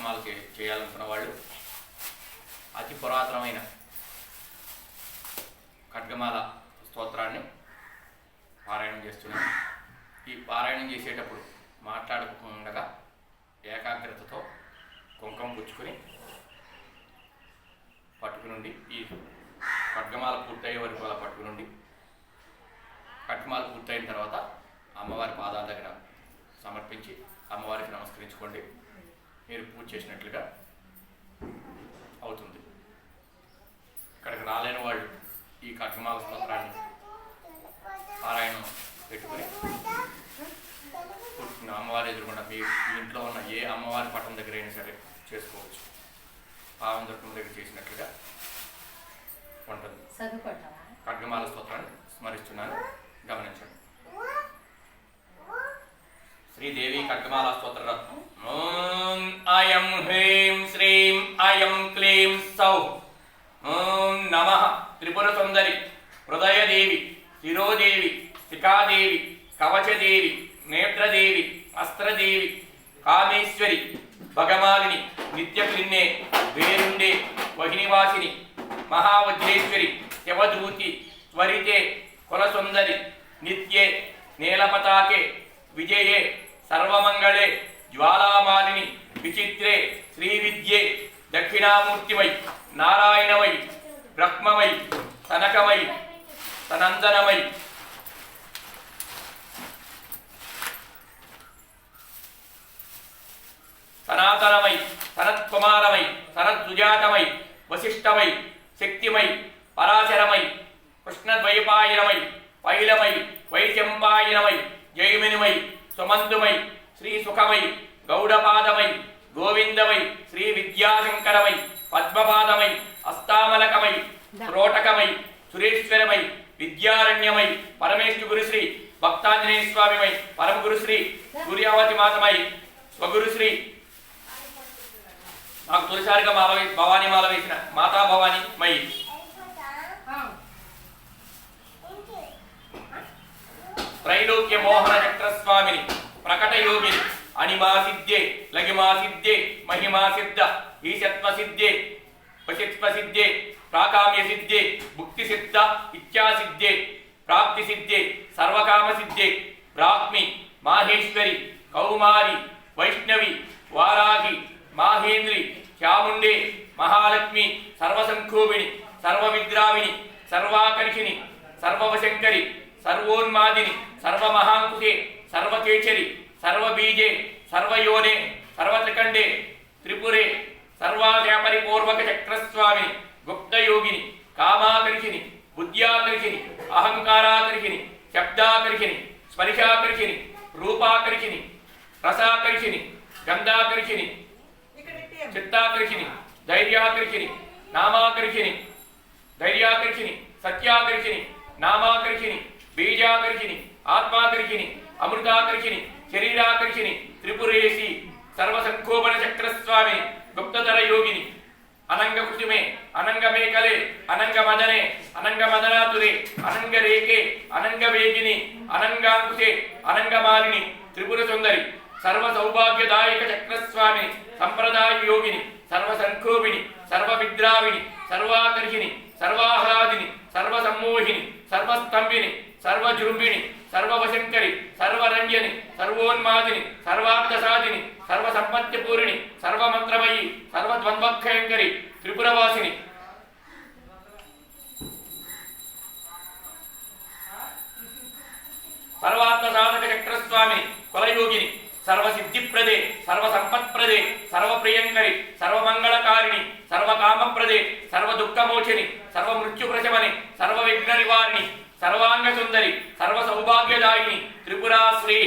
కార్యక్రమాలు చేయాలనుకున్న వాళ్ళు అతి పురాతనమైన ఖడ్గమాల స్తోత్రాన్ని పారాయణం చేస్తున్నాం. ఈ పారాయణం చేసేటప్పుడు మాట్లాడకుండా ఏకాగ్రతతో కుంకుమ పుచ్చుకొని పట్టుకునుండి ఈ ఖడ్గమాల పూర్తయ్యే వరకు అలా పట్టుకునుండి ఖడ్గమాల పూర్తయిన తర్వాత అమ్మవారి పాదాల దగ్గర సమర్పించి అమ్మవారికి నమస్కరించుకోండి. మీరు పూజ చేసినట్లుగా అవుతుంది. ఇక్కడికి రాలేని వాళ్ళు ఈ ఖడ్గమాల స్తోత్రాన్ని పారాయణం పెట్టుకుని అమ్మవారి ఎదురుకుండా మీ ఇంట్లో ఉన్న ఏ అమ్మవారి పటం దగ్గర అయినా సరే చేసుకోవచ్చు. పావం దొరకం దగ్గర చేసినట్లుగా ఉంటుంది. ఖడ్గమాల స్తోత్రాన్ని స్మరిస్తున్నాను, గమనించండి. శ్రీదేవి ఖడ్గమాల స్తోత్ర ఓం అయం హ్రీం శ్రీం అయం క్లీం సౌః ఓం నమః త్రిపుర సుందరి హృదయదేవి శిరోదేవి శిఖాదేవి కవచదేవి నేత్రదేవి అస్త్రదేవి కామేశ్వరి భగమాలిని నిత్యక్లిన్నే వేరుండే వహినివాసిని మహావజ్రేశ్వరి శివదూతి త్వరితే కులసుందరి నిత్యే నీలపతాకే విజయే సర్వమంగళే జ్వాలామాలిని విచిత్రే శ్రీవిద్యే దక్షిణామూర్తిమై నారాయణమై బ్రహ్మమై సనకమై సనందనమై సనాతనమై సనత్కుమారమై సనత్సుజాతమై వశిష్ఠమై శక్తిమై పరాశరమై కృష్ణద్వైపాయనమై పైలమై వైశంపాయనమై జైమినిమై సుమంతుమై శ్రీ సుఖమై గౌడపాదమై గోవిందమై శ్రీ విద్యాశంకరమై పద్మపాదమై అస్తామలకమై ప్రోటకమై సురేశ్వరమై విద్యారణ్యమై పరమేశ్వర గురుశ్రీ భక్తాంజనేయ స్వామిమై పరమగురుశ్రీ సూర్యావతి మాతమై స్వగురుశ్రీ నాకు తొలిసారిగా భవానీ మాల వేసిన మాతా భవానీ మై త్రైలోక్య మోహన చక్రస్వామిని ప్రకట యోగిని అనిమా సిద్ధే లగిమా సిద్ధే మహిమా సిద్ధ ఈశత్వ సిద్ధే వశిత్వ సిద్ధే ప్రాకామ్య సిద్ధే భుక్తి సిద్ధ ఇచ్ఛా సిద్ధే ప్రాప్తి సిద్ధే సర్వకామ సిద్ధే బ్రాహ్మి మాహేశ్వరి కౌమారి వైష్ణవి వారాహి మాహేంద్రి చాముండే మహాలక్ష్మి సర్వసంక్షోభిణి సర్వవిద్రావిణి సర్వాకర్షిణి సర్వవశంకరి సర్వోన్మాదిని సర్వమహాంకుశే సర్వకేచరి సర్వబీజే సర్వయోనే సర్వత్రికండే త్రిపురే సర్వాధ్యాపరిపూర్వక చక్రస్వామిని గుప్తయోగిని కామాకర్షిని బుద్ధ్యాకర్షిని అహంకారాకర్షిని శబ్దాకర్షిని స్పర్శాకర్షిని రూపాకర్షిని రసాకర్షిని గంధాకర్షిని చిత్తాకర్షిని ధైర్యాకర్షిని నామాకర్షిని ధైర్యాకర్షిని సత్యాకర్షిని నామాకర్షిని బీజాకర్షిని ఆత్మాకర్షిని అమృతాకర్షిని శరీరాకర్షిని త్రిపురేసి సర్వసంక్షోభణ చక్రస్వామి గుప్తధర యోగిని అనంగ కుసుమే అనంగ మేకలే అనంగ మదనే అనంగ మదనాతురే అనంగ రేకే అనంగ వేగిని అనంగాంకుశే అనంగమాలిని త్రిపుర సుందరి సర్వ సౌభాగ్యదాయక చక్రస్వామిని సంప్రదాయ యోగిని సర్వసంక్షోభిని సర్వవిద్రావిని సర్వాకర్షిని సర్వాహ్లాదిని సర్వసమ్మోహిని సర్వస్తంభిని సర్వజృంభిణి సర్వవశంకరి సర్వరంజని సర్వోన్మాదిని సర్వార్థసాధిని సర్వసంపత్తిపూరిణి సర్వమంత్రమయి సర్వద్వంద్వక్షయంకరి త్రిపురవాసిని సర్వార్థ సాధక చక్రస్వామిని కులయోగిని సర్వసిద్ధిప్రదే సర్వసంపత్ప్రదే సర్వప్రియంకరి సర్వమంగళకారిణి సర్వకామప్రదే సర్వదుఃఖమోచని సర్వమృత్యుప్రశమని సర్వవిఘ్న నివారిణి సర్వాంగ సుందరి సర్వసౌభాగ్యదాయిని త్రిపురాశ్రీ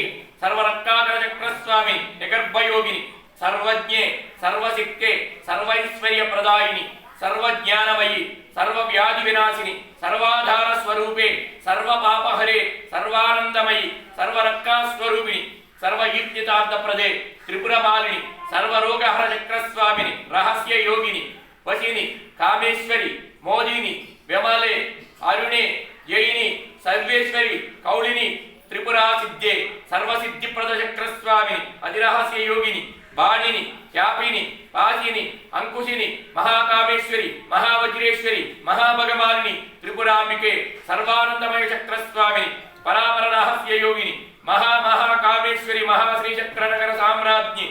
సర్వరత్నాకర చక్రస్వామి నిగర్భయోగిని సర్వజ్ఞే సర్వశక్తే సర్వైశ్వర్య ప్రదాయిని సర్వజ్ఞానమయి సర్వవ్యాధి వినాశిని సర్వాధార స్వరూపే సర్వపాపహరే సర్వానందమయి సర్వరక్కాస్వరూపిణి సర్వయుక్తితార్థప్రదే త్రిపురమాలిని సర్వరోగహర చక్రస్వామిని రహస్య యోగిని వశిని కామేశ్వరి మోదిని విమలే అరుణే జయిని సర్వేశ్వరి కౌళిని త్రిపురా సిద్ధే సర్వసిద్ధిప్రద చక్రస్వామిని అతిరహస్య యోగిని బాణిని యాపిని పాసిని అంకుశిని మహాకామేశ్వరి మహావజ్రేశ్వరి మహాభగవాని త్రిపురాంబికే సర్వానందమయ చక్రస్వామిని పరాపర రహస్య యోగిని మహాకామేశ్వరి మహాశ్రీచక్రనగర సామ్రాజ్ఞి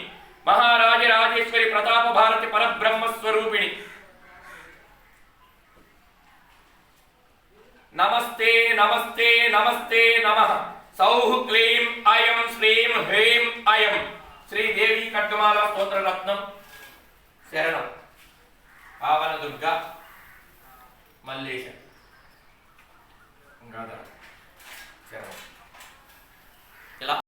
మహారాజరాజేశ్వరి ప్రతాప భారతి పరబ్రహ్మస్వరూపిణి నమస్తే నమస్తే నమస్తే నమః సౌః క్లీం అయం శ్రీం హ్రీం అయం శ్రీదేవి ఖడ్గమాల స్తోత్రరత్నం శరణం పావన దుర్గా మల్లేశ శరణం.